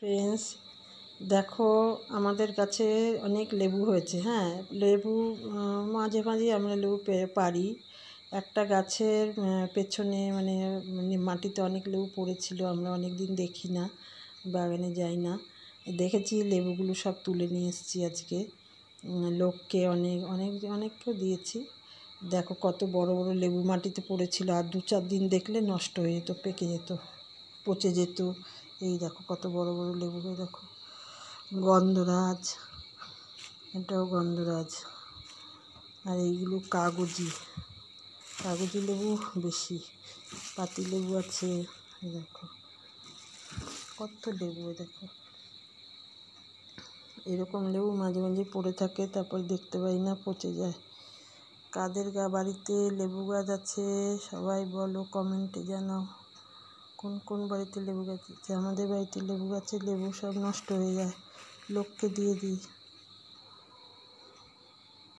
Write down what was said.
Friends, দেখো আমাদের কাছে অনেক লেবু হয়েছে। হ্যাঁ, লেবু মাঝে মাঝে আমরা লেবু পারি। একটা গাছের পেছনে মানে মাটিতে অনেক লেবু পড়েছিল, আমরা অনেক দিন দেখি না, বাগানে যাই না, দেখেছি লেবুগুলো সব তুলে নিয়ে এসেছি আজকে। লোককে অনেককেও দিয়েছি। দেখো কত বড় বড় লেবু মাটিতে পড়েছিল, আর 2-4 দিন দেখলে নষ্ট হয়ে যেত, পেকে যেত, পচে যেত। এই দেখো কত বড় বড় লেবু, দেখো গন্ধরাজ, এটাও গন্ধরাজ, আর এইগুলো কাগজি লেবু বেশি, পাতি লেবু আছে। দেখো কত লেবু, দেখো এরকম লেবু মাঝে মাঝে পড়ে থাকে, তারপর দেখতে পাই না, পচে যায়। কাদের বাড়িতে লেবু গাছ আছে সবাই বলো, কমেন্টে জানাও কোন কোন বাড়িতে লেবু গাছ আছে। আমাদের বাড়িতে লেবু গাছে লেবু সব নষ্ট হয়ে যায়, লোককে দিয়ে দিই।